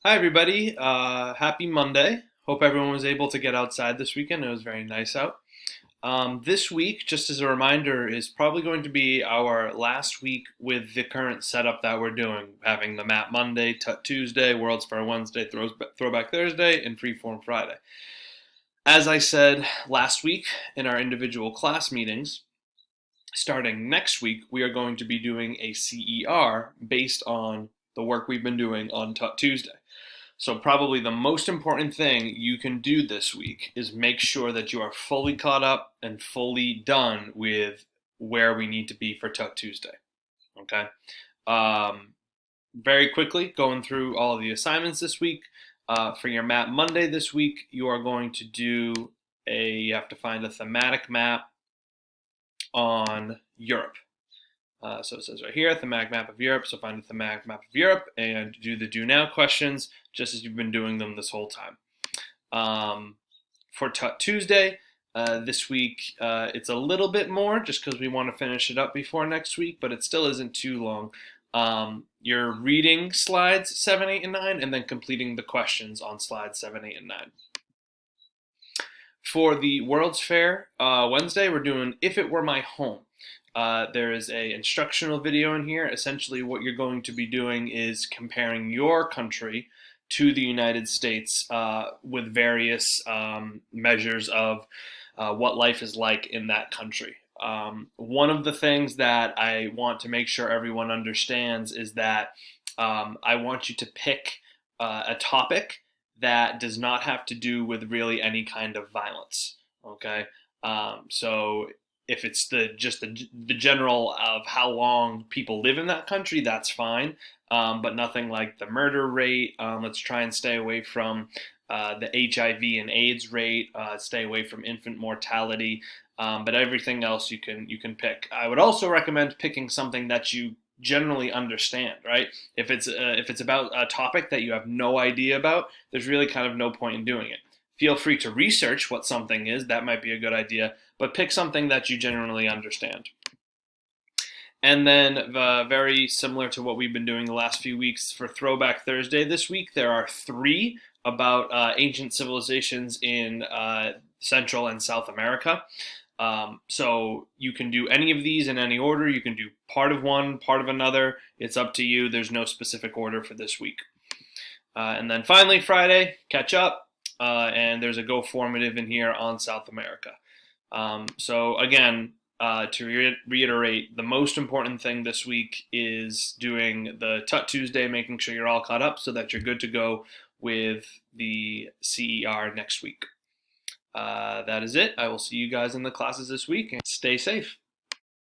Hi, everybody. Happy Monday. Hope everyone was able to get outside this weekend. It was very nice out. This week, just as a reminder, is probably going to be our last week with the current setup that we're doing, having the Map Monday, Tut Tuesday, World's Fair Wednesday, Throwback Thursday, and Freeform Friday. As I said last week in our individual class meetings, starting next week, we are going to be doing a CER based on the work we've been doing on Tut Tuesday. So probably the most important thing you can do this week is make sure that you are fully caught up and fully done with where we need to be for Tut Tuesday. Okay. Um, Very quickly, going through all of the assignments this week. For your map Monday this week, you are going to do you have to find a thematic map on Europe. So it says right here, thematic map of Europe. So find the thematic map of Europe and do the do now questions just as you've been doing them this whole time. For Tut Tuesday, this week it's a little bit more just because we want to finish it up before next week, but it still isn't too long. You're reading slides 7, 8, and 9 and then completing the questions on slides 7, 8, and 9. For the World's Fair Wednesday, we're doing If It Were My Home. There is a instructional video in here. Essentially what you're going to be doing is comparing your country to the United States with various measures of what life is like in that country. One of the things that I want to make sure everyone understands is that I want you to pick a topic that does not have to do with really any kind of violence. Okay, so if it's the general of how long people live in that country, that's fine. But nothing like the murder rate. Let's try and stay away from the HIV and AIDS rate. Stay away from infant mortality. But everything else you can pick. I would also recommend picking something that you generally understand, right? If it's about a topic that you have no idea about, there's really kind of no point in doing it. Feel free to research what something is. That might be a good idea, but pick something that you generally understand. And then, very similar to what we've been doing the last few weeks for Throwback Thursday this week, there are 3 about ancient civilizations in Central and South America. So you can do any of these in any order. You can do part of one, part of another. It's up to you. There's no specific order for this week. And then finally, Friday, catch up. And there's a Go Formative in here on South America. So again, to reiterate, the most important thing this week is doing the Tut Tuesday, making sure you're all caught up so that you're good to go with the CER next week. That is it. I will see you guys in the classes this week, and stay safe.